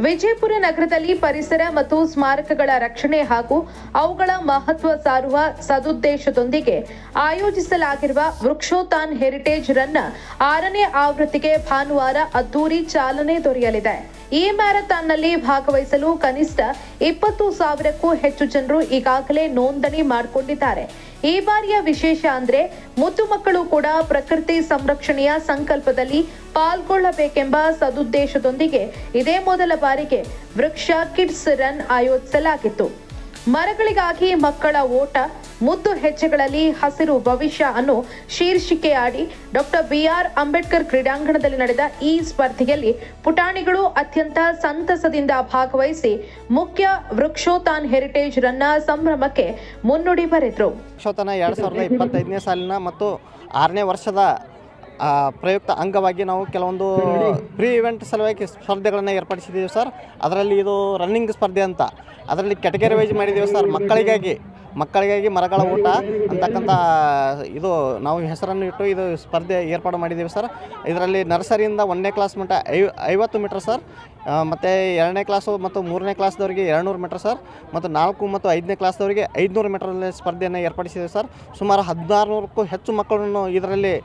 ವಿಜಯಪುರ ನಗರದಲ್ಲಿ ಪರಿಸರ ಮತ್ತು ಸ್ಮಾರಕಗಳ ರಕ್ಷಣೆ ಹಾಗೂ ಅವುಗಳ ಮಹತ್ವ ಸಾರುವ ಸದುದ್ದೇಶದೊಂದಿಗೆ ಆಯೋಜಿಸಲಾಗಿರುವ ವೃಕ್ಷೋತಾನ್ ಹೆರಿಟೇಜ್ ರನ್ನ 6ನೇ ಆವೃತ್ತಿಗೆ ಭಾನುವಾರ ಅದ್ದೂರಿ ಚಾಲನೆ ದೊರೆಯಲಿದೆ. ಈ ಮ್ಯಾರಥಾನ್ನಲ್ಲಿ ಭಾಗವಹಿಸಲು ಕನಿಷ್ಠ 20,000ಕ್ಕೂ ಹೆಚ್ಚು ಜನರು ಈಗಾಗಲೇ ನೋಂದಣಿ ಮಾಡಿಕೊಂಡಿದ್ದಾರೆ. ಈ ಬಾರಿಯ ವಿಶೇಷ ಅಂದ್ರೆ ಮುದ್ದು ಮಕ್ಕಳು ಕೂಡ ಪ್ರಕೃತಿ ಸಂರಕ್ಷಣೆಯ ಸಂಕಲ್ಪದಲ್ಲಿ ಪಾಲ್ಗೊಳ್ಳಬೇಕೆಂಬ ಸದುದ್ದೇಶದೊಂದಿಗೆ ಇದೇ ಮೊದಲ ಬಾರಿಗೆ ವೃಕ್ಷ ಕಿಡ್ಸ್ ರನ್ ಆಯೋಜಿಸಲಾಗಿತ್ತು. ಮರಗಳಿಗಾಗಿ ಮಕ್ಕಳ ಓಟ, ಮುದ್ದು ಹೆಜ್ಜೆಗಳಲ್ಲಿ ಹಸಿರು ಭವಿಷ್ಯ ಅನ್ನೋ ಶೀರ್ಷಿಕೆಯಾಡಿ ಡಾಕ್ಟರ್ ಬಿಆರ್ ಅಂಬೇಡ್ಕರ್ ಕ್ರೀಡಾಂಗಣದಲ್ಲಿ ನಡೆದ ಈ ಸ್ಪರ್ಧೆಯಲ್ಲಿ ಪುಟಾಣಿಗಳು ಅತ್ಯಂತ ಸಂತಸದಿಂದ ಭಾಗವಹಿಸಿ ಮುಖ್ಯ ವೃಕ್ಷೋತಾನ್ ಹೆರಿಟೇಜ್ ರನ್ನ ಸಂಭ್ರಮಕ್ಕೆ ಮುನ್ನುಡಿ ಬರೆದರು. ವೃಕ್ಷೋತಾನ 2025ನೇ ಸಾಲಿನ ಮತ್ತು 6ನೇ ವರ್ಷದ ಪ್ರಯುಕ್ತ ಅಂಗವಾಗಿ ನಾವು ಕೆಲವೊಂದು ಪ್ರೀ ಇವೆಂಟ್ ಸಲುವಾಗಿ ಸ್ಪರ್ಧೆಗಳನ್ನು ಏರ್ಪಡಿಸಿದ್ದೀವಿ ಸರ್. ಅದರಲ್ಲಿ ಇದು ರನ್ನಿಂಗ್ ಸ್ಪರ್ಧೆ ಅಂತ ಅದರಲ್ಲಿ ಕ್ಯಾಟಗರಿ ವೈಸ್ ಮಾಡಿದ್ದೀವಿ ಸರ್. ಮಕ್ಕಳಿಗಾಗಿ ಮರಗಳ ಊಟ ಅಂತಕ್ಕಂಥ ಇದು ನಾವು ಹೆಸರನ್ನು ಇಟ್ಟು ಇದು ಸ್ಪರ್ಧೆ ಏರ್ಪಾಡು ಮಾಡಿದ್ದೀವಿ ಸರ್. ಇದರಲ್ಲಿ ನರ್ಸರಿಯಿಂದ 1ನೇ ಕ್ಲಾಸ್ ಮಟ್ಟ 50 ಮೀಟರ್ ಸರ್, ಮತ್ತು 2ನೇ ಕ್ಲಾಸು ಮತ್ತು 3ನೇ ಕ್ಲಾಸ್ದವರಿಗೆ 200 ಮೀಟರ್ ಸರ್, ಮತ್ತು 4 ಮತ್ತು 5ನೇ ಕ್ಲಾಸ್ದವರಿಗೆ 500 ಮೀಟರಲ್ಲಿ ಸ್ಪರ್ಧೆಯನ್ನು ಏರ್ಪಡಿಸಿದ್ದೀವಿ ಸರ್. ಸುಮಾರು 1600ಕ್ಕೂ ಹೆಚ್ಚು ಮಕ್ಕಳನ್ನು ಇದರಲ್ಲಿ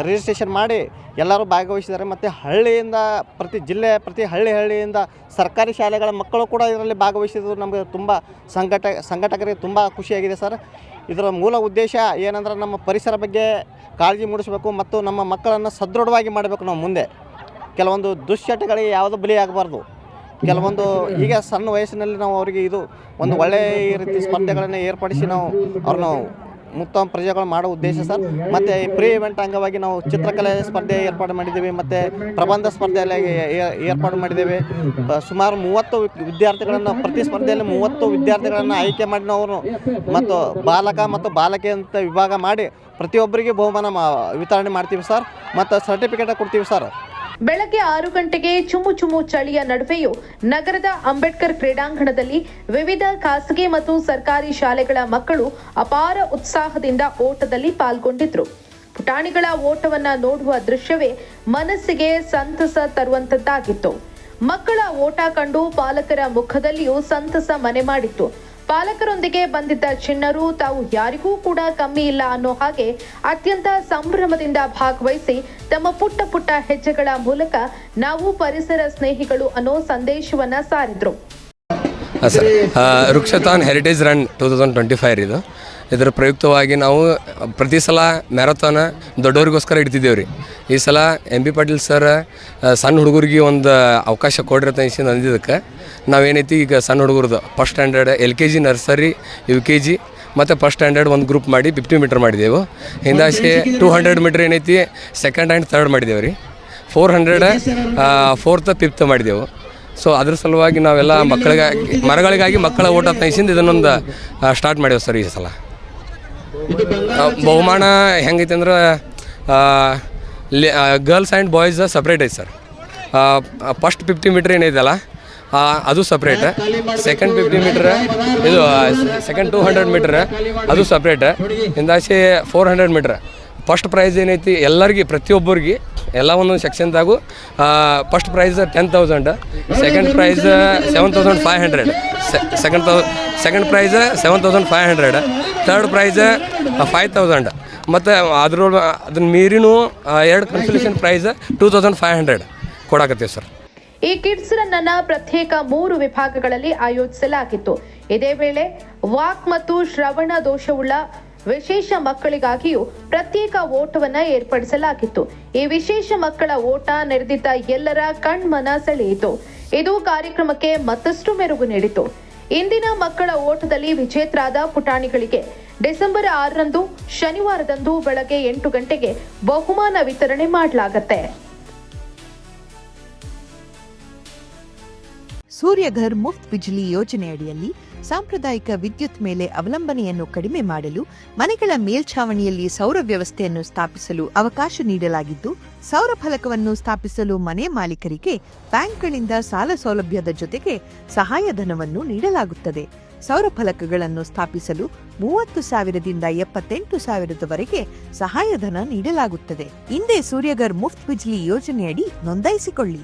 ರಿಜಿಸ್ಟ್ರೇಷನ್ ಮಾಡಿ ಎಲ್ಲರೂ ಭಾಗವಹಿಸಿದ್ದಾರೆ. ಮತ್ತು ಹಳ್ಳಿಯಿಂದ ಪ್ರತಿ ಹಳ್ಳಿಯಿಂದ ಸರ್ಕಾರಿ ಶಾಲೆಗಳ ಮಕ್ಕಳು ಕೂಡ ಇದರಲ್ಲಿ ಭಾಗವಹಿಸಿದ್ದು ನಮಗೆ ತುಂಬ ಸಂಘಟಕರಿಗೆ ತುಂಬ ಖುಷಿಯಾಗಿದೆ ಸರ್. ಇದರ ಮೂಲ ಉದ್ದೇಶ ಏನಂದ್ರೆ ನಮ್ಮ ಪರಿಸರ ಬಗ್ಗೆ ಕಾಳಜಿ ಮೂಡಿಸಬೇಕು ಮತ್ತು ನಮ್ಮ ಮಕ್ಕಳನ್ನು ಸದೃಢವಾಗಿ ಮಾಡಬೇಕು. ನಾವು ಮುಂದೆ ಕೆಲವೊಂದು ದುಶ್ಚಟಗಳಿಗೆ ಯಾವುದೂ ಬಲಿಯಾಗಬಾರ್ದು. ಕೆಲವೊಂದು ಈಗ ಸಣ್ಣ ವಯಸ್ಸಿನಲ್ಲಿ ನಾವು ಅವರಿಗೆ ಇದು ಒಂದು ಒಳ್ಳೆಯ ರೀತಿ ಸ್ಪರ್ಧೆಗಳನ್ನು ಏರ್ಪಡಿಸಿ ನಾವು ಅವ್ರನ್ನ ಉತ್ತಮ ಪ್ರಜೆಗಳು ಮಾಡೋ ಉದ್ದೇಶ ಸರ್. ಮತ್ತು ಪ್ರೀ ಇವೆಂಟ್ ಅಂಗವಾಗಿ ನಾವು ಚಿತ್ರಕಲೆ ಸ್ಪರ್ಧೆ ಏರ್ಪಾಡು ಮಾಡಿದ್ದೀವಿ ಮತ್ತು ಪ್ರಬಂಧ ಸ್ಪರ್ಧೆಯಲ್ಲಿ ಏರ್ಪಾಡು ಮಾಡಿದ್ದೇವೆ. ಸುಮಾರು 30 ವಿದ್ಯಾರ್ಥಿಗಳನ್ನು ಪ್ರತಿ ಸ್ಪರ್ಧೆಯಲ್ಲಿ 30 ವಿದ್ಯಾರ್ಥಿಗಳನ್ನು ಆಯ್ಕೆ ಮಾಡಿ ನಾವು ಮತ್ತು ಬಾಲಕ ಮತ್ತು ಬಾಲಕಿ ಅಂತ ವಿಭಾಗ ಮಾಡಿ ಪ್ರತಿಯೊಬ್ಬರಿಗೆ ಬಹುಮಾನ ವಿತರಣೆ ಮಾಡ್ತೀವಿ ಸರ್ ಮತ್ತು ಸರ್ಟಿಫಿಕೇಟ್ ಕೊಡ್ತೀವಿ ಸರ್. ಬೆಳಗ್ಗೆ 6 ಗಂಟೆಗೆ ಚುಮು ಚಳಿಯ ನಡುವೆಯೂ ನಗರದ ಅಂಬೇಡ್ಕರ್ ಕ್ರೀಡಾಂಗಣದಲ್ಲಿ ವಿವಿಧ ಖಾಸಗಿ ಮತ್ತು ಸರ್ಕಾರಿ ಶಾಲೆಗಳ ಮಕ್ಕಳು ಅಪಾರ ಉತ್ಸಾಹದಿಂದ ಓಟದಲ್ಲಿ ಪಾಲ್ಗೊಂಡಿದ್ರು. ಪುಟಾಣಿಗಳ ಓಟವನ್ನ ನೋಡುವ ದೃಶ್ಯವೇ ಮನಸ್ಸಿಗೆ ಸಂತಸ ತರುವಂತದ್ದಾಗಿತ್ತು. ಮಕ್ಕಳ ಓಟ ಕಂಡು ಪಾಲಕರ ಮುಖದಲ್ಲಿಯೂ ಸಂತಸ ಮನೆ ಮಾಡಿತ್ತು. ಪಾಲಕರೊಂದಿಗೆ ಬಂದಿದ್ದ ಚಿಣ್ಣರು ತಾವು ಯಾರಿಗೂ ಕೂಡ ಕಮ್ಮಿ ಇಲ್ಲ ಅನ್ನೋ ಹಾಗೆ ಅತ್ಯಂತ ಸಂಭ್ರಮದಿಂದ ಭಾಗವಹಿಸಿ ತಮ್ಮ ಪುಟ್ಟ ಹೆಜ್ಜೆಗಳ ಮೂಲಕ ನಾವು ಪರಿಸರ ಸ್ನೇಹಿಗಳು ಅನ್ನೋ ಸಂದೇಶವನ್ನ ಸಾರಿದ್ರು. ವೃಕ್ಷೋತಾನ್ ಹೆರಿಟೇಜ್ ರನ್ 2025 ಇದರ ಪ್ರಯುಕ್ತವಾಗಿ ನಾವು ಪ್ರತಿ ಸಲ ಮ್ಯಾರಥಾನ್ ದೊಡ್ಡವರಿಗೋಸ್ಕರ ಇಡ್ತಿದ್ದೇವೆ ರೀ. ಈ ಸಲ ಎಂ ಬಿ ಪಾಟೀಲ್ ಸರ್ ಸಣ್ಣ ಹುಡುಗರಿಗೆ ಒಂದು ಅವಕಾಶ ಕೊಡ್ರಿ ಅಂತ ಅಂದಿದ್ದಕ್ಕೆ ನಾವೇನೈತಿ ಈಗ ಸಣ್ಣ ಹುಡುಗರದು first standard LKG nursery UKG ಮತ್ತು ಫಸ್ಟ್ ಸ್ಟ್ಯಾಂಡರ್ಡ್ ಒಂದು ಗ್ರೂಪ್ ಮಾಡಿ 50 ಮೀಟರ್ ಮಾಡಿದೆವು. ಹಿಂದಾಶೆ 200 ಮೀಟರ್ ಏನೈತಿ ಸೆಕೆಂಡ್ ಆ್ಯಂಡ್ ಥರ್ಡ್ ಮಾಡಿದೆವು ರೀ. 400 4th 5th ಮಾಡಿದೆವು. ಸೊ ಅದ್ರ ಸಲುವಾಗಿ ನಾವೆಲ್ಲ ಮರಗಳಿಗಾಗಿ ಮಕ್ಕಳ ಓಟ ತನಿಸಿಂದ ಇದನ್ನೊಂದು ಸ್ಟಾರ್ಟ್ ಮಾಡೇವು ಸರ್. ಈ ಸಲ ಬಹುಮಾನ ಹೆಂಗೈತೆ ಅಂದ್ರೆ ಗರ್ಲ್ಸ್ ಆ್ಯಂಡ್ ಬಾಯ್ಸ್ ಸಪ್ರೇಟ್ ಐತೆ ಸರ್. ಫಸ್ಟ್ 50 ಮೀಟ್ರ್ ಏನೈತಲ್ಲ ಅದು ಸಪ್ರೇಟ್, ಸೆಕೆಂಡ್ 50 ಮೀಟ್ರ್ ಇದು ಸೆಕೆಂಡ್ 200 ಮೀಟ್ರ್ ಅದು ಸಪ್ರೇಟ್, ಹಿಂದಾಚೆ 400 ಮೀಟ್ರ್. ಫಸ್ಟ್ ಪ್ರೈಸ್ ಏನೈತಿ ಎಲ್ಲರಿಗೆ ಪ್ರತಿಯೊಬ್ಬರಿಗೆ ಎಲ್ಲ ಒಂದೊಂದು ಸೆಕ್ಷನ್ದಾಗೂ first prize 10,000, second prize 7,500, second prize 7,500, third prize 5,000 ಮತ್ತು ಅದನ್ನ ಮೀರಿನೂ 2 ಕನ್ಸಲೇಷನ್ ಪ್ರೈಸ್ 2,500 ಕೊಡಾಕತ್ತೀವಿ ಸರ್. ಈ ಕಿಡ್ಸ್ ರನ್ ಅನ್ನ ಪ್ರತ್ಯೇಕ 3 ವಿಭಾಗಗಳಲ್ಲಿ ಆಯೋಜಿಸಲಾಗಿತ್ತು. ಇದೇ ವೇಳೆ ವಾಕ್ ಮತ್ತು ಶ್ರವಣ ದೋಷವುಳ್ಳ ವಿಶೇಷ ಮಕ್ಕಳಿಗಾಗಿಯೂ ಪ್ರತ್ಯೇಕ ಓಟವನ್ನ ಏರ್ಪಡಿಸಲಾಗಿತ್ತು. ಈ ವಿಶೇಷ ಮಕ್ಕಳ ಓಟ ನೆರೆದಿದ್ದ ಎಲ್ಲರ ಕಣ್ಮನ ಸೆಳೆಯಿತು. ಇದು ಕಾರ್ಯಕ್ರಮಕ್ಕೆ ಮತ್ತಷ್ಟು ಮೆರುಗು ನೀಡಿತು. ಇಂದಿನ ಮಕ್ಕಳ ಓಟದಲ್ಲಿ ವಿಜೇತರಾದ ಪುಟಾಣಿಗಳಿಗೆ ಡಿಸೆಂಬರ್ 6ರಂದು ಶನಿವಾರದಂದು ಬೆಳಗ್ಗೆ 8 ಗಂಟೆಗೆ ಬಹುಮಾನ ವಿತರಣೆ ಮಾಡಲಾಗುತ್ತೆ. ಸೂರ್ಯಘರ್ ಮುಫ್ತ್ ಬಿಜ್ಲಿ ಯೋಜನೆಯಡಿಯಲ್ಲಿ ಸಾಂಪ್ರದಾಯಿಕ ವಿದ್ಯುತ್ ಮೇಲೆ ಅವಲಂಬನೆಯನ್ನು ಕಡಿಮೆ ಮಾಡಲು ಮನೆಗಳ ಮೇಲ್ಛಾವಣಿಯಲ್ಲಿ ಸೌರ ವ್ಯವಸ್ಥೆಯನ್ನು ಸ್ಥಾಪಿಸಲು ಅವಕಾಶ ನೀಡಲಾಗಿದ್ದು, ಸೌರ ಫಲಕವನ್ನು ಸ್ಥಾಪಿಸಲು ಮನೆ ಮಾಲೀಕರಿಗೆ ಬ್ಯಾಂಕ್ಗಳಿಂದ ಸಾಲ ಸೌಲಭ್ಯದ ಜೊತೆಗೆ ಸಹಾಯಧನವನ್ನು ನೀಡಲಾಗುತ್ತದೆ. ಸೌರ ಫಲಕಗಳನ್ನು ಸ್ಥಾಪಿಸಲು 30,000ದಿಂದ 78,000ದವರೆಗೆ ಸಹಾಯಧನ ನೀಡಲಾಗುತ್ತದೆ. ಹಿಂದೆ ಸೂರ್ಯಘರ್ ಮುಫ್ತ್ ಬಿಜ್ಲಿ ಯೋಜನೆಯಡಿ ನೋಂದಾಯಿಸಿಕೊಳ್ಳಿ.